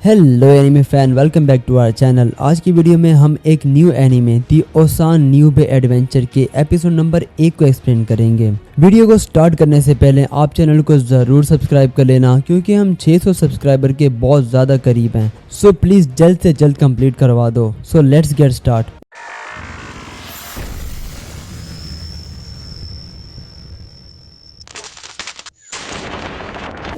Hello anime fan, welcome back to our channel. आज की video में हम एक new anime the ossan newbie adventure के एपिसोड नंबर 1 को एक्सप्लेन करेंगे। वीडियो को स्टार्ट करने से पहले आप चैनल को जरूर सब्सक्राइब कर लेना, क्योंकि हम 600 सब्सक्राइबर के बहुत ज़्यादा करीब हैं। सो प्लीज़ जल्द से जल्द कंप्लीट करवा दो। So let's get start.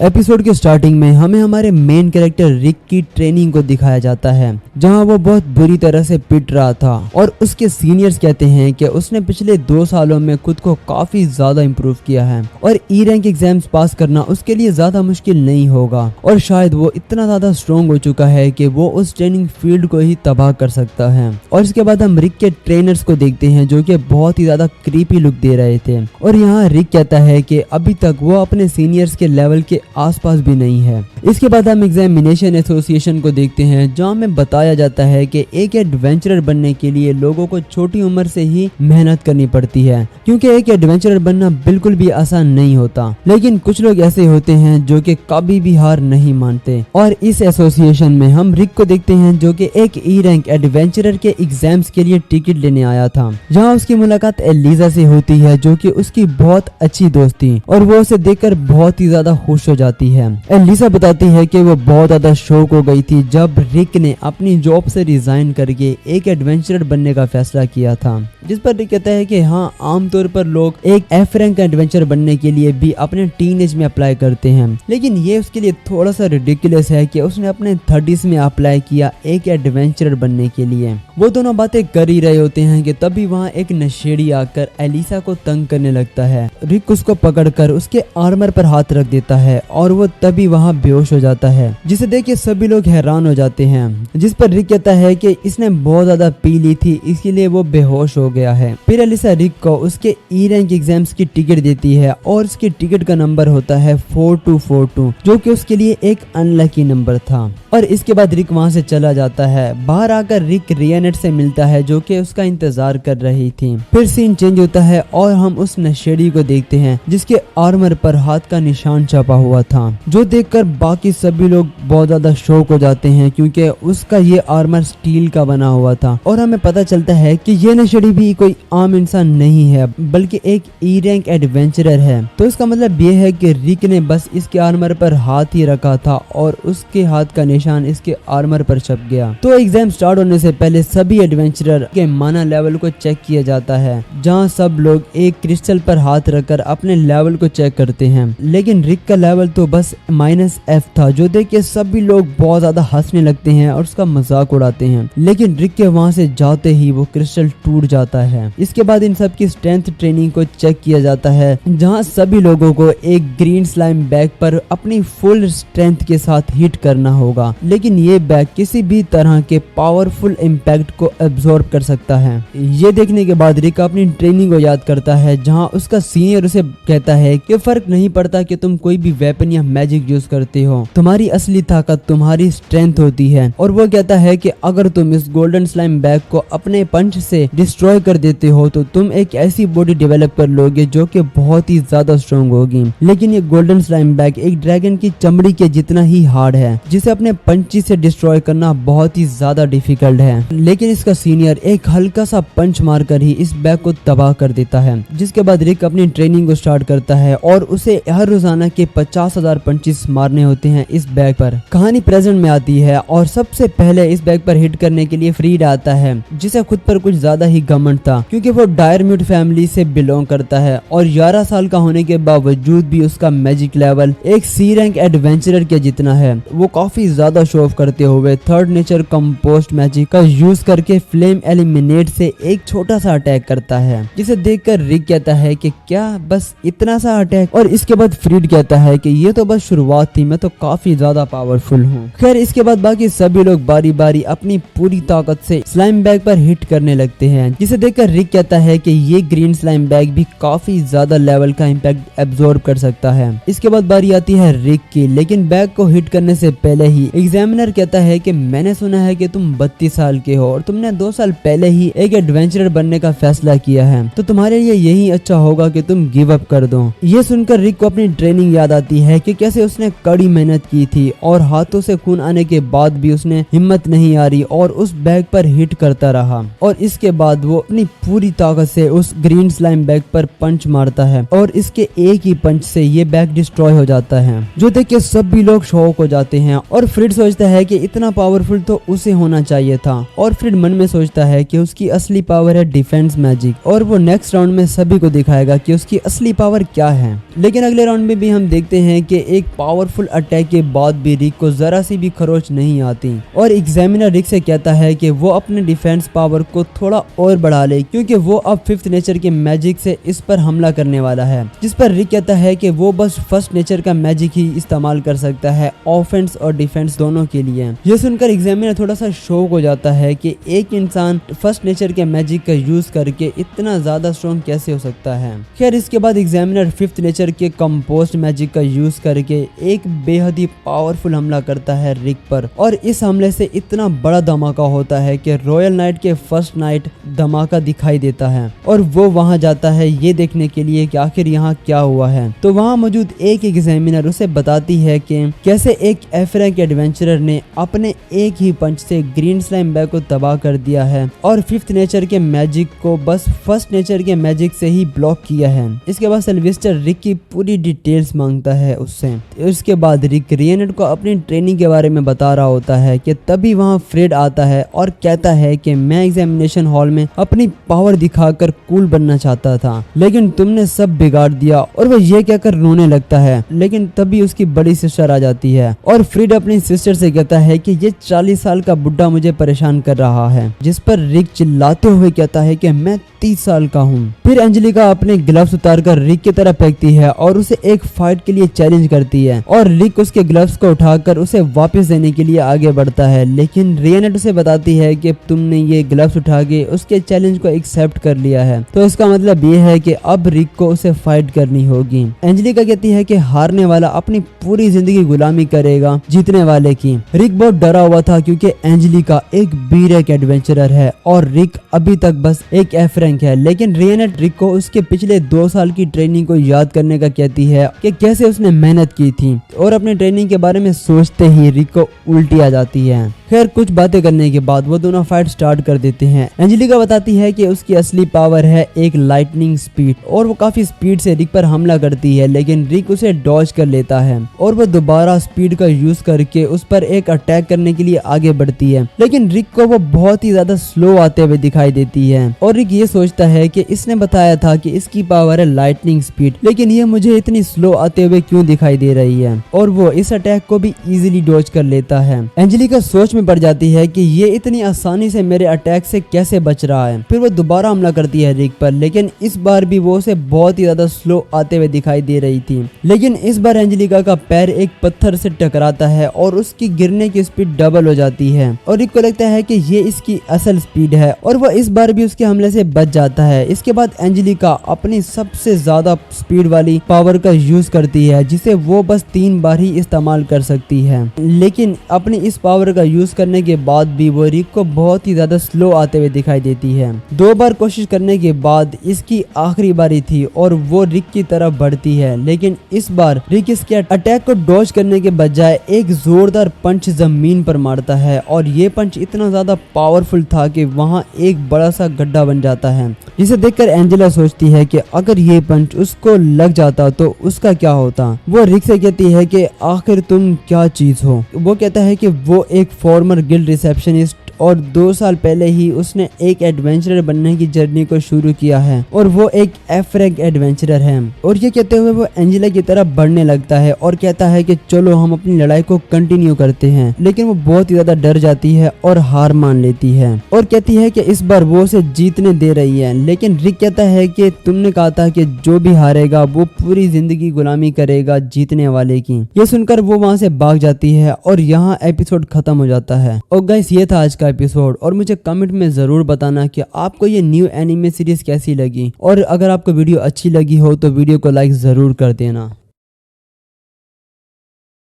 Episode के स्टार्टिंग में हमें हमारे मेन कैरेक्टर रिक की ट्रेनिंग को दिखाया जाता है, जहां वो बहुत बुरी तरह से पिट रहा था और उसके सीनियर्स कहते हैं कि उसने पिछले 2 सालों में खुद को काफी ज्यादा इम्प्रूव किया है और ई रैंक एग्जाम्स पास करना उसके लिए ज्यादा मुश्किल नहीं होगा और शायद वो इतना ज्यादा स्ट्रॉन्ग हो चुका है कि वो उस ट्रेनिंग फील्ड को ही तबाह कर सकता है। और इसके बाद हम रिक के ट्रेनर्स को देखते हैं, जो कि बहुत ही ज्यादा क्रीपी लुक दे रहे थे। और यहाँ रिक कहता है कि अभी तक वो अपने सीनियर्स के लेवल के आसपास भी नहीं है। इसके बाद हम एग्जामिनेशन एसोसिएशन को देखते हैं, जहाँ हमें बताया जाता है कि एक एडवेंचरर बनने के लिए लोगों को छोटी उम्र से ही मेहनत करनी पड़ती है, क्योंकि एक एडवेंचरर बनना बिल्कुल भी आसान नहीं होता। लेकिन कुछ लोग ऐसे होते हैं जो कि कभी भी हार नहीं मानते। और इस एसोसिएशन में हम रिक को देखते हैं, जो कि एक ई रैंक एडवेंचरर के एग्जाम्स के लिए टिकट लेने आया था, जहाँ उसकी मुलाकात एलिजा से होती है, जो कि उसकी बहुत अच्छी दोस्त थी और वो उसे देखकर बहुत ही ज्यादा खुश हो जाती है। एलिसा बताती है कि वो बहुत ज्यादा शौक हो गई थी जब रिक ने अपनी जॉब से रिजाइन करके एक एडवेंचरर बनने का फैसला किया था। जिस पर रिक कहता है कि हाँ, आमतौर पर लोग एक एफ रैंक एडवेंचर बनने के लिए भी अपने टीनेज में अप्लाई करते हैं, लेकिन ये उसके लिए थोड़ा सा रिडिकुलस है कि उसने अपने 30s में अप्लाई किया एक एडवेंचरर बनने के लिए। वो दोनों बातें कर ही रहे होते हैं कि तभी वहाँ एक नशेड़ी आकर एलिसा को तंग करने लगता है। रिक उसको पकड़कर उसके आर्मर पर हाथ रख देता है और वो तभी वहाँ बेहोश हो जाता है, जिसे देख के सभी लोग हैरान हो जाते हैं। जिस पर रिक कहता है कि इसने बहुत ज्यादा पी ली थी, इसलिए वो बेहोश हो गया है। फिर एलिसा रिक को उसके ई रैंक एग्जाम्स की टिकट देती है और उसकी टिकट का नंबर होता है 4242, जो कि उसके लिए एक अनलकी नंबर था। और इसके बाद रिक वहाँ से चला जाता है। बाहर आकर रिक रियानेट से मिलता है, जो कि उसका इंतजार कर रही थी। फिर सीन चेंज होता है और हम उस नशेड़ी को देखते हैं, जिसके आर्मर पर हाथ का निशान छपा हुआ था, जो देखकर बाकी सभी लोग बहुत ज्यादा शॉक हो जाते हैं, क्योंकि उसका ये आर्मर स्टील का बना हुआ था। और हमें पता चलता है कि ये नशेड़ी भी कोई आम इंसान नहीं है, बल्कि एक ई रैंक एडवेंचरर है। तो इसका मतलब ये है कि रिक ने बस इसके आर्मर पर हाथ ही रखा था और उसके हाथ का निशान इसके आर्मर पर छप गया। तो एग्जाम स्टार्ट होने से पहले सभी एडवेंचरर के माना लेवल को चेक किया जाता है, जहाँ सब लोग एक क्रिस्टल पर हाथ रखकर अपने लेवल को चेक करते हैं। लेकिन रिक का लेवल तो बस -F था, जो देख के सभी लोग बहुत ज्यादा हंसने लगते हैं और उसका मजाक उड़ाते हैं। लेकिन रिक के वहां से जाते ही वो क्रिस्टल टूट जाता है। इसके बाद इन सब की स्ट्रेंथ ट्रेनिंग को चेक किया जाता है, जहां सभी लोगों को एक ग्रीन स्लाइम बैग पर अपनी फुल स्ट्रेंथ के साथ हिट करना होगा। लेकिन ये बैग किसी भी तरह के पावरफुल इम्पैक्ट को एब्जॉर्ब कर सकता है। ये देखने के बाद रिक अपनी ट्रेनिंग को याद करता है, जहाँ उसका सीनियर उसे कहता है कि फर्क नहीं पड़ता कि तुम कोई भी वेपन या मैजिक यूज करते हो, तुम्हारी असली ताकत तुम्हारी स्ट्रेंथ होती है। और वो कहता है कि अगर तुम इस गोल्डन स्लाइम बैग को अपने पंच से डिस्ट्रॉय कर देते हो, तो तुम एक ऐसी बॉडी डेवलप कर लोगे जो कि बहुत ही ज्यादा स्ट्रॉन्ग होगी। लेकिन ये गोल्डन स्लाइम बैग एक ड्रैगन की चमड़ी के जितना ही हार्ड है, जिसे अपने पंची से डिस्ट्रॉय करना बहुत ही ज्यादा डिफिकल्ट है। लेकिन इसका सीनियर एक हल्का सा पंच मारकर ही इस बैग को तबाह कर देता है। जिसके बाद रिक अपनी ट्रेनिंग को स्टार्ट करता है और उसे हर रोजाना के 50,000 पंचेस मारने होते हैं इस बैग पर। कहानी प्रेजेंट में आती है और सबसे पहले इस बैग पर हिट करने के लिए फ्रीड आता है, जिसे खुद पर कुछ ज्यादा ही घमंड था, क्योंकि वो डायरम्यूट फैमिली से बिलोंग करता है और 11 साल का होने के बावजूद भी उसका मैजिक लेवल एक सी रैंक एडवेंचरर के जितना है। वो काफी ज्यादा शो ऑफ करते हुए थर्ड नेचर कंपोस्ट मैजिक का यूज करके फ्लेम एलिमिनेट से एक छोटा सा अटैक करता है, जिसे देखकर रिक कहता है कि क्या बस इतना सा अटैक। और इसके बाद फ्रीड कहता है कि ये तो बस शुरुआत थी, मैं तो काफी ज्यादा पावरफुल हूँ। खैर, इसके बाद बाकी सभी लोग बारी बारी अपनी पूरी ताकत से स्लाइम बैग पर हिट करने लगते हैं, जिसे देखकर रिक कहता है कि ये ग्रीन स्लाइम बैग भी काफी ज्यादा लेवल का इम्पैक्ट एब्जॉर्ब कर सकता है। इसके बाद बारी आती है रिक की, लेकिन बैग को हिट करने से पहले ही एग्जामिनर कहता है कि मैंने सुना है कि तुम 32 साल के हो और तुमने 2 साल पहले ही एक एडवेंचरर बनने का फैसला किया है, तो तुम्हारे लिए यही अच्छा होगा कि तुम गिव अप कर दो। ये सुनकर रिक को अपनी ट्रेनिंग याद आती है कि कैसे उसने कड़ी मेहनत की थी और हाथों से खून आने के बाद भी उसने हिम्मत नहीं हारी और उस बैग पर हिट करता रहा और इसके बाद वो अपनी पूरी ताकत से उस ग्रीन स्लाइम बैग पर पंच मारता है और इसके एक ही पंच से ये बैग डिस्ट्रॉय हो जाता है, जो देख के सभी लोग शॉक हो जाते हैं। और फ्रिड सोचता है कि इतना पावरफुल तो उसे होना चाहिए था और फ्रिड मन में सोचता है कि उसकी असली पावर है डिफेंस मैजिक और वो नेक्स्ट राउंड में सभी को दिखाएगा कि उसकी असली पावर क्या है। लेकिन अगले राउंड में भी हम देखते हैं कि एक पावरफुल अटैक के बाद भी रिक को जरा सी भी खरोच नहीं आती और एग्जामिनर रिक से कहता है कि वो अपने डिफेंस पावर को थोड़ा और बढ़ा ले क्योंकि वो अब फिफ्थ नेचर के मैजिक से इस पर हमला करने वाला है, जिस पर रिक कहता है कि वो बस फर्स्ट नेचर का मैजिक ही इस्तेमाल कर सकता है ऑफेंस और डिफेंस दोनों के लिए। ये सुनकर एग्जामिनर थोड़ा सा शॉक हो जाता है कि एक इंसान फर्स्ट नेचर के मैजिक का यूज करके इतना ज्यादा स्ट्रॉन्ग कैसे हो सकता है। खैर इसके बाद एग्जामिनर फिफ्थ नेचर के कंपोस्ट मैजिक का यूज करके एक बेहद ही पावरफुल हमला करता है रिक पर और इस हमले से इतना बड़ा धमाका होता है कि रॉयल नाइट के फर्स्ट नाइट धमाका दिखाई देता है और वो वहां जाता है ये देखने के लिए कि आखिर यहाँ क्या हुआ है। तो वहां मौजूद एक एग्जामिनर उसे बताती है कि कैसे एक एफ-रैंक एडवेंचरर ने अपने एक ही पंच से ग्रीन स्लाइम बैग को तबाह कर दिया है और फिफ्थ नेचर के मैजिक को बस फर्स्ट नेचर के मैजिक से ही ब्लॉक किया है। इसके बाद सिल्वेस्टर रिक की पूरी डिटेल्स मांगता है उससे। उसके बाद रिक रियनेट को अपनी ट्रेनिंग के बारे में बता रहा होता है कि तभी वहां फ्रेड आता है और कहता है कि मैं एग्जामिनेशन हॉल में अपनी पावर दिखाकर कूल बनना चाहता था लेकिन तुमने सब बिगाड़ दिया और वो ये कहकर रोने लगता है। लेकिन तभी उसकी बड़ी सिस्टर आ जाती है और फ्रेड अपनी सिस्टर से कहता है कि ये 40 साल का बुड्ढा मुझे परेशान कर रहा है, जिस पर रिक चिल्लाते हुए कहता है कि मैं 30 साल का हूँ। फिर एंजेलिका अपने ग्लव्स उतारकर रिक की तरफ फेंकती है और उसे एक फाइट के लिए चैलेंज करती है और रिक उसके ग्लव्स को उठाकर उसे वापस देने के लिए आगे बढ़ता है। लेकिन रियनेट उसे बताती है कि तुमने ये ग्लव्स उठा के उसके चैलेंज को एक्सेप्ट कर लिया है, तो इसका मतलब ये है कि अब रिक को उसे फाइट करनी होगी। एंजेलिका कहती है कि हारने वाला अपनी पूरी जिंदगी गुलामी करेगा जीतने वाले की। रिक बहुत डरा हुआ था क्योंकि एंजेलिका एक बी-रैंक एडवेंचरर है और रिक अभी तक बस एक एफ-रैंक है। लेकिन रियनेट रिक को उसके पिछले 2 साल की ट्रेनिंग को याद करने का कहती है कि कैसे उसने मेहनत की थी और अपने ट्रेनिंग के बारे में सोचते ही रिक को उल्टी आ जाती है। खैर कुछ बातें करने के बाद वो दोनों फाइट स्टार्ट कर देते हैं। एंजेलिका बताती है कि उसकी असली पावर है एक लाइटनिंग स्पीड और वो काफी स्पीड से रिक पर हमला करती है, लेकिन रिक उसे डॉज कर लेता है और वो दोबारा स्पीड का यूज करके उस पर एक अटैक करने के लिए आगे बढ़ती है। लेकिन रिक को वो बहुत ही ज्यादा स्लो आते हुए दिखाई देती है और रिक ये सोचता है कि इसने बताया था कि इसकी पावर है लाइटनिंग स्पीड, लेकिन ये मुझे इतनी स्लो आते हुए क्यों दिखाई दे रही है, और वो इस अटैक को भी इजीली डॉज कर लेता है। एंजेलिका सोच में पड़ जाती है कि ये इतनी आसानी से मेरे अटैक से कैसे बच रहा है। फिर वो दोबारा हमला करती है रिक पर, लेकिन इस बार भी वो उसे बहुत ही ज्यादा स्लो आते हुए दिखाई दे रही थी। लेकिन इस बार एंजेलिका का पैर एक पत्थर से टकराता है और उसकी गिरने की स्पीड डबल हो जाती है और रिक को लगता है कि ये इसकी असल स्पीड है और वो इस बार भी उसके हमले से बच जाता है। इसके बाद एंजेलिका अपनी सबसे ज्यादा स्पीड वाली पावर का यूज करती है, जिसे वो बस 3 बार ही इस्तेमाल कर सकती है। लेकिन अपनी इस पावर का यूज करने के बाद भी वो रिक को बहुत ही ज्यादा स्लो आते हुए दिखाई देती है। 2 बार कोशिश करने के बाद इसकी आखिरी बारी थी और वो रिक की तरफ बढ़ती है, लेकिन इस बार रिक इसके अटैक को डॉज करने के बजाय एक जोरदार पंच जमीन पर मारता है और ये पंच इतना ज्यादा पावरफुल था कि वहाँ एक बड़ा सा गड्ढा बन जाता है, जिसे देखकर एंजेला सोचती है कि अगर ये पंच उसको लग जाता तो उसका क्या होता। वो रिक से कहती है कि आखिर तुम क्या चीज हो। वो कहता है कि वो एक फॉर्मर गिल्ड रिसेप्शनिस्ट और 2 साल पहले ही उसने एक एडवेंचरर बनने की जर्नी को शुरू किया है और वो एक एफ-रैंक एडवेंचरर है। और ये कहते हुए वो एंजेला की तरफ बढ़ने लगता है और कहता है कि चलो हम अपनी लड़ाई को कंटिन्यू करते हैं, लेकिन वो बहुत ही ज्यादा डर जाती है और हार मान लेती है और कहती है कि इस बार वो उसे जीतने दे रही है। लेकिन रिक कहता है कि तुमने कहा था कि जो भी हारेगा वो पूरी जिंदगी गुलामी करेगा जीतने वाले की। ये सुनकर वो वहाँ से भाग जाती है और यहाँ एपिसोड खत्म हो जाता है। और गाइस ये था आज का एपिसोड और मुझे कमेंट में जरूर बताना कि आपको ये न्यू एनिमे सीरीज कैसी लगी और अगर आपको वीडियो अच्छी लगी हो तो वीडियो को लाइक जरूर कर देना।